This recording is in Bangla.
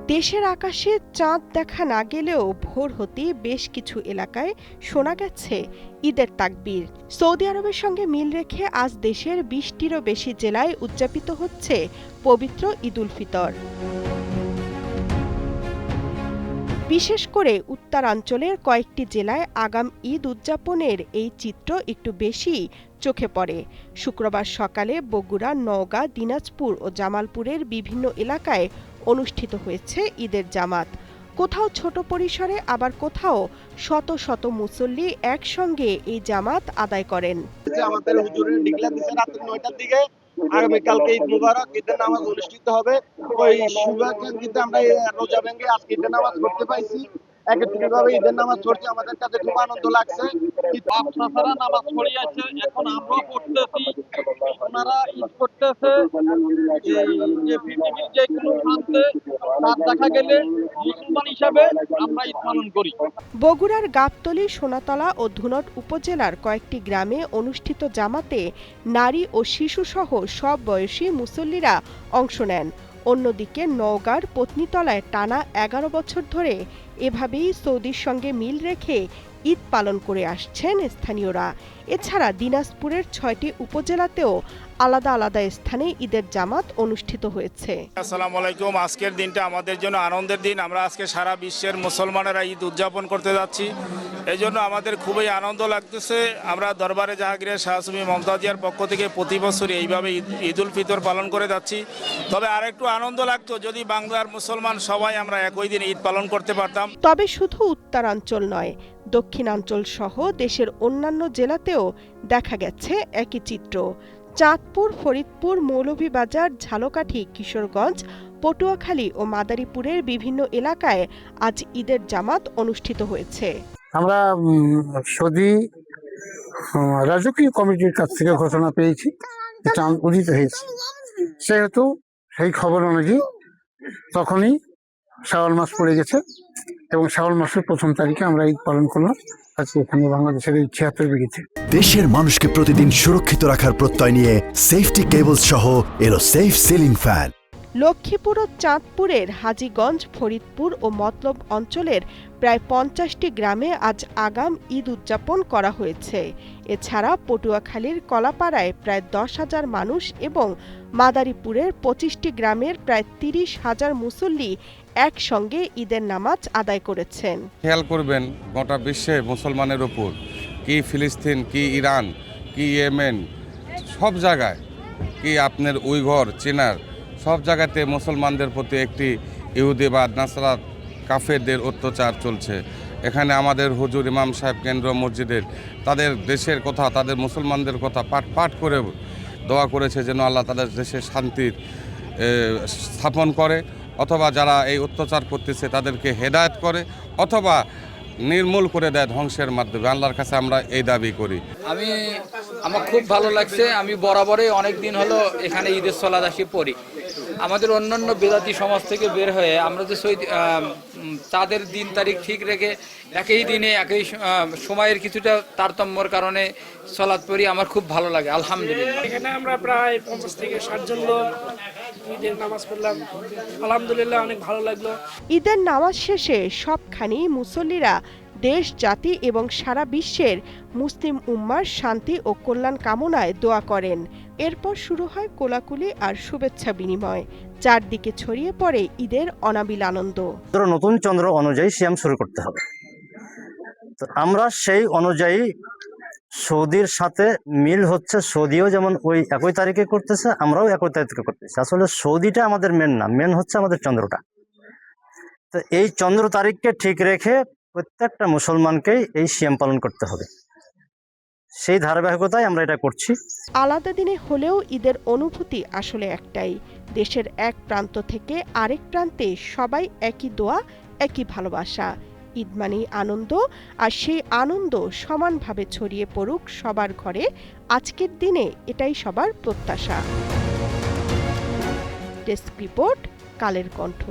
দেশের আকাশে চাঁদ দেখা না গেলেও ভোর হতে বেশ কিছু এলাকায় শোনা গেছে ঈদের তাকবীর। সৌদি আরবের সঙ্গে মিল রেখে আজ দেশের ২০টিরও বেশি জেলায় উদযাপিত হচ্ছে পবিত্র ঈদ উল ফিতর। বিশেষ করে উত্তরাঞ্চলের কয়েকটি জেলায় আগাম ঈদ উদযাপনের এই চিত্র একটু বেশি চোখে পড়ে। শুক্রবার সকালে বগুড়া, নওগাঁ, দিনাজপুর ও জামালপুরের বিভিন্ন এলাকায় অনুষ্ঠিত হয়েছে ঈদের জামাত। কোথাও ছোট পরিসরে, আবার কোথাও শত শত মুসল্লি একসঙ্গে এই জামাত আদায় করেন। আমাদের হুজুরের ডিক্লেয়ার দিয়েছে রাত ৯টার দিকে আগামীকালকে ঈদ মুবারক, ঈদের নামাজ অনুষ্ঠিত হবে। ওই শুভাকাঙ্ক্ষিতে আমরা রোজা ভেঙে আজকে ঈদের নামাজ পড়তে পাইছি। একত্রিতভাবে ঈদের নামাজ পড়তে আমাদের কাছে খুব আনন্দ লাগছে। আপনারা নামাজ পড়িয়েছে, এখন আমরা পড়তেছি, ওনারা ঈদ করতেছে। যে পৃথিবীর যে কোনো প্রান্তে রাত দেখা গেলে মুসলমান হিসাবে আমরা ঈদ পালন করি। বগুড়ার গাবতলী, সোনাতলা ও ধুনট উপজেলার কয়েকটি গ্রামে অনুষ্ঠিত জামাতে নারী ও শিশুসহ সব বয়সী মুসল্লিরা অংশ নেন। অন্যদিকে নওগাঁর পত্নীতলায় টানা ১১ বছর ধরে এভাবেই সৌদির সঙ্গে মিল রেখে ঈদ পালন করে আসছেন স্থানীয়রা। এছাড়া দিনাজপুরের ৬টি উপজেলাতেও আলাদা আলাদা স্থানে ঈদের জামাত অনুষ্ঠিত হয়েছে। আসসালামু আলাইকুম। আজকের দিনটা আমাদের জন্য আনন্দের দিন। আমরা আজকে সারা বিশ্বের মুসলমানেরা ঈদ উদযাপন করতে যাচ্ছি, এই জন্য আমাদের খুবই আনন্দ লাগতেছে। আমরা দরবারে জাহাঙ্গীরের শাহ সুফি মমতাজিয়ার পক্ষ থেকে প্রতি বছরই এইভাবে ঈদ উল ফিতর পালন করে যাচ্ছি। তবে আরেকটু আনন্দ লাগতো যদি বাংলার মুসলমান সবাই আমরা একই দিন ঈদ পালন করতে পারতাম। তবে শুধু উত্তরাঞ্চল নয়, দক্ষিণাঞ্চল সহ দেশের অন্যান্য জেলাতেও দেখা গেছে একই চিত্র। চাঁদপুর, ফরিদপুর, মৌলভীবাজার, ঝালকাঠি, কিশোরগঞ্জ, পটুয়াখালী ও মাদারীপুরের বিভিন্ন এলাকায় আজ ঈদের জামাত অনুষ্ঠিত হয়েছে। আমরা সৌদি রাজকীয় কমিটির কাছ থেকে ঘোষণা পেয়েছি চাঁদ উদিত হয়েছে, সেহেতু সেই খবর অনুযায়ী তখনই শাওয়াল মাস পড়ে গেছে এবং শাওয়াল মাসের ১ম তারিখে আমরা ঈদ পালন করলাম। আজকে এখানে বাংলাদেশের ৭৬ বিঘিতে দেশের মানুষকে প্রতিদিন সুরক্ষিত রাখার প্রত্যয় নিয়ে সেফটি কেবল সহ এলো সেফ সিলিং ফ্যান। লক্ষ্মীপুর ও চাঁদপুরের হাজীগঞ্জ, ফরিদপুর ও মতলব অঞ্চলের প্রায় ৫০টি গ্রামে আজ আগাম ঈদ উদযাপন করা হয়েছে। এছাড়া পটুয়াখালীর কলাপাড়ায় প্রায় ১০,০০০ মানুষ এবং মাদারীপুরের ২৫টি গ্রামের প্রায় ৩০,০০০ মুসল্লি একসঙ্গে ঈদের নামাজ আদায় করেছেন। খেয়াল করবেন, গোটা বিশ্বে মুসলমানের ওপর, কি ফিলিস্তিন, কি ইরান, কি ইয়েমেন, সব জায়গায়, কি আপনার উইঘর, চীনার, সব জায়গাতে মুসলমানদের প্রতি একটি ইহুদিবাদ, নাসরাত, কাফেরদের অত্যাচার চলছে। এখানে আমাদের হুজুর ইমাম সাহেব কেন্দ্র মসজিদের তাদের দেশের কথা, তাদের মুসলমানদের কথা পাঠ করে দোয়া করেছে যেন আল্লাহ তাদের দেশে শান্তির স্থাপন করে, অথবা যারা এই অত্যাচার করতেছে তাদেরকে হেদায়েত করে, অথবা নির্মূল করে দেয় ধ্বংসের মাধ্যমে। আল্লাহর কাছে আমরা এই দাবি করি। আমার খুব ভালো লাগছে। আমি বরাবরই অনেক দিন হলো এখানে ঈদের সলাত আসি পড়ি। আমাদের অন্যান্য বেদাতি সমাজ থেকে বের হয়ে আমরা যে তাদের দিন তারিখ ঠিক রেখে একই দিনে একই সময়ের কিছুটা তারতম্যর কারণে সলাত পড়ি, আমার খুব ভালো লাগে। আলহামদুলিল্লাহ। এখানে আমরা প্রায় ৫০ থেকে ৬০ জন লোক ঈদের নামাজ পড়লাম। আলহামদুলিল্লাহ, অনেক ভালো লাগলো। ঈদের নামাজ শেষে সবখানি মুসল্লিরা দেশ, জাতি এবং সারা বিশ্বের মুসলিম উম্মার শান্তি ও কল্যাণ কামনায় দোয়া করেন। এরপর শুরু হয় কোলাকুলি আর শুভেচ্ছা বিনিময়। চারদিকে ছড়িয়ে পড়ে ঈদের অনাবিল আনন্দ। নতুন চন্দ্র অনুযায়ী সিয়াম শুরু করতে হবে, তো আমরা সেই অনুযায়ী সৌদির সাথে মিল হচ্ছে। সৌদিও যেমন ওই একই তারিখে করতেছে, আমরাও একই তারিখে করতেছি। আসলে সৌদিটা আমাদের মেন না, মেন হচ্ছে আমাদের চন্দ্রটা। তো এই চন্দ্র তারিখকে ঠিক রেখে প্রত্যেকটা মুসলমানকেই এই সিয়াম পালন করতে হবে। সেই ধারাবাহিকতায় আমরা এটা করছি। আলাদা দিনে হলেও ঈদের অনুভূতি আসলে একটাই। দেশের এক প্রান্ত থেকে আরেক প্রান্তে সবাই একই দোয়া, একই ভালোবাসা। ঈদ মানেই আনন্দ, আর সেই আনন্দ সমানভাবে ছড়িয়ে পড়ুক সবার ঘরে আজকের দিনে, এটাই সবার প্রত্যাশা। Desk report, Kaler Kantho.